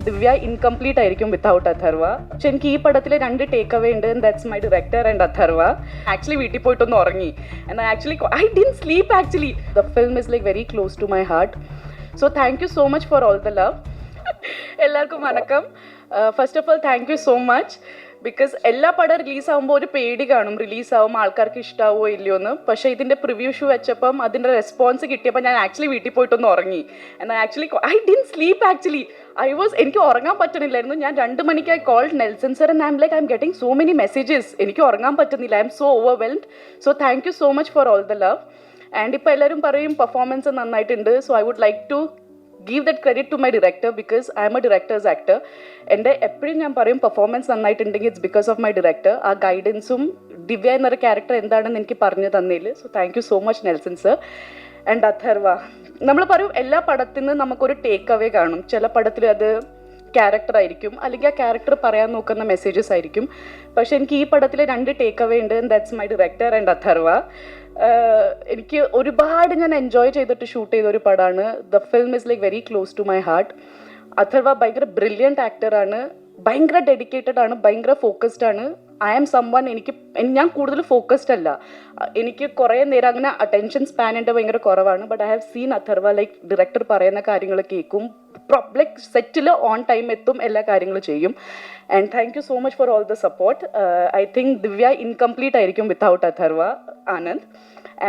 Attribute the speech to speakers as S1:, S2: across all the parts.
S1: ദിവ്യ incomplete ആയിരിക്കും without Atharva. പക്ഷെ എനിക്ക് ഈ പടത്തിൽ 2 ടേക്ക് അവേ ഉണ്ട്. That's my director and Atharva. Actually വീട്ടിൽ പോയിട്ടൊന്ന് ഉറങ്ങി. And actually I didn't sleep actually. The film is like very close to my heart. So thank you so much for all the love. എല്ലാവർക്കും വണക്കം. First of all thank you so much. Because എല്ലാ പടം റിലീസാകുമ്പോൾ ഒരു പേടി കാണും, റിലീസാകുമ്പോൾ ആൾക്കാർക്ക് ഇഷ്ടാവോ ഇല്ലയോ എന്ന്. പക്ഷേ ഇതിൻ്റെ പ്രിവ്യൂ ഷോ വെച്ചപ്പം അതിൻ്റെ റെസ്പോൺസ് കിട്ടിയപ്പോൾ ഞാൻ ആക്ച്വലി വീട്ടിൽ പോയിട്ടൊന്ന് ഉറങ്ങി. എന്നാൽ actually I didn't sleep actually. എനിക്ക് ഉറങ്ങാൻ പറ്റുന്നില്ലായിരുന്നു. ഞാൻ 2 മണിക്ക് I called Nelson sir and I'm like I'm getting so many messages. എനിക്ക് ഉറങ്ങാൻ പറ്റുന്നില്ല. I'm so overwhelmed. So thank you so much for all the love. And ഇപ്പോൾ എല്ലാവരും പറയും പെർഫോമൻസ് നന്നായിട്ടുണ്ട്. So I would like to give that credit to my director because I am a director's actor. എൻ്റെ എപ്പോഴും ഞാൻ പറയും performance നന്നായിട്ടുണ്ടെങ്കിൽ it's because of my director. ആ ഗൈഡൻസും ദിവ്യ എന്നൊരു ക്യാരക്ടർ എന്താണെന്ന് എനിക്ക് പറഞ്ഞു തന്നതിൽ. So thank you so much Nelson sir and Atharva. നമ്മൾ പറയും എല്ലാ പടത്തിൽ നിന്ന് നമുക്കൊരു ടേക്ക് അവേ കാണും. ചില പടത്തിൽ അത് ക്യാരക്ടർ ആയിരിക്കും, അല്ലെങ്കിൽ ആ ക്യാരക്ടർ പറയാൻ നോക്കുന്ന മെസ്സേജസ് ആയിരിക്കും. പക്ഷെ എനിക്ക് ഈ പടത്തിൽ 2 ടേക്ക് അവേ ഉണ്ട്. That's my director and Atharva. എനിക്ക് ഒരുപാട് ഞാൻ എൻജോയ് ചെയ്തിട്ട് ഷൂട്ട് ചെയ്ത ഒരു പടമാണ്. The film is like very close to my heart. Atharva ഭയങ്കര ബ്രില്യൻറ്റ് ആക്ടറാണ്, ഭയങ്കര ഡെഡിക്കേറ്റഡ് ആണ്, ഭയങ്കര ഫോക്കസ്ഡ് ആണ്. ഐ ആം സംവൺ, ഞാൻ കൂടുതൽ ഫോക്കസ്ഡ് അല്ല. എനിക്ക് കുറേ നേരം അങ്ങനെ അറ്റൻഷൻ സ്പാൻ എൻ്റെ ഭയങ്കര കുറവാണ്. But I have seen Atharva like director പറയുന്ന കാര്യങ്ങൾ കേൾക്കും, ലൈക്ക് സെറ്റിൽ ഓൺ ടൈം എത്തും, എല്ലാ കാര്യങ്ങളും ചെയ്യും. And thank you so much for all the support. I think Divya incomplete ആയിരിക്കും വിത്തൗട്ട് അഥർവ ആനന്ദ്.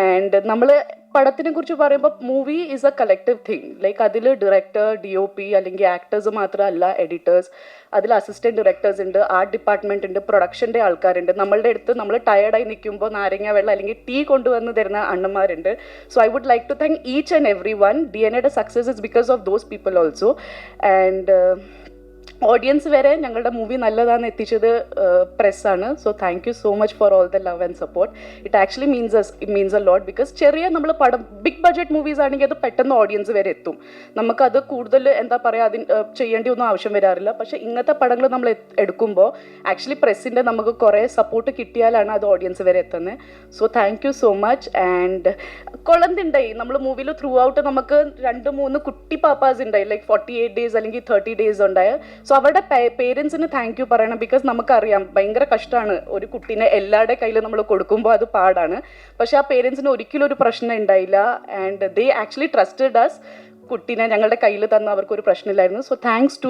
S1: ആൻഡ് നമ്മൾ പടത്തിനെ കുറിച്ച് പറയുമ്പോൾ movie is A collective thing. Like അതിൽ ഡയറക്ടർ, DOP അല്ലെങ്കിൽ ആക്ടേഴ്സ് മാത്രമല്ല, എഡിറ്റേഴ്സ്, അതിൽ അസിസ്റ്റൻറ്റ് ഡയറക്ടേഴ്സ് ഉണ്ട്, ആർട്ട് ഡിപ്പാർട്ട്മെൻറ്റ് ഉണ്ട്, പ്രൊഡക്ഷൻ്റെ ആൾക്കാരുണ്ട്. നമ്മളുടെ അടുത്ത് നമ്മൾ ടയർഡായി നിൽക്കുമ്പോൾ നാരങ്ങ വെള്ളം അല്ലെങ്കിൽ ടീ കൊണ്ടുവന്ന് തരുന്ന അണ്ണന്മാരുണ്ട്. So I would like to thank each and every one. DNA success is because of those people also. And audience വരെ ഞങ്ങളുടെ മൂവി നല്ലതാണെന്ന് എത്തിച്ചത് പ്രസ്സാണ്. So thank you so much for all the love and support. It actually means a lot. Because ചെറിയ നമ്മൾ പടം big budget movies ആണെങ്കിൽ അത് പെട്ടെന്ന് ഓഡിയൻസ് വരെ എത്തും. നമുക്കത് കൂടുതൽ എന്താ പറയുക, ചെയ്യേണ്ടി ഒന്നും ആവശ്യം വരാറില്ല. പക്ഷേ ഇങ്ങനത്തെ പടങ്ങൾ നമ്മൾ എടുക്കുമ്പോൾ ആക്ച്വലി പ്രസ്സിൻ്റെ നമുക്ക് കുറേ സപ്പോർട്ട് കിട്ടിയാലാണ് അത് ഓഡിയൻസ് വരെ എത്തുന്നത്. So thank you so much. And കൊളന്തുണ്ടായി നമ്മൾ മൂവിയിൽ ത്രൂ ഔട്ട് നമുക്ക് 2-3 കുട്ടി പാപ്പാസ് ഉണ്ടായി, ലൈക്ക് 48 ഡേയ്സ് അല്ലെങ്കിൽ 30 ഡേയ്സ് ഉണ്ടായ. സോ അവരുടെ പേരൻസിന് താങ്ക് യു പറയണം. ബിക്കോസ് നമുക്കറിയാം ഭയങ്കര കഷ്ടമാണ് ഒരു കുട്ടീനെ എല്ലാവരുടെ കയ്യിൽ നമ്മൾ കൊടുക്കുമ്പോൾ, അത് പാടാണ്. പക്ഷേ ആ പേരൻസിന് ഒരിക്കലും ഒരു പ്രശ്നം ഉണ്ടായില്ല. And they actually trusted us. കുട്ടീനെ ഞങ്ങളുടെ കയ്യിൽ തന്ന അവർക്കൊരു പ്രശ്നമില്ലായിരുന്നു. So thanks to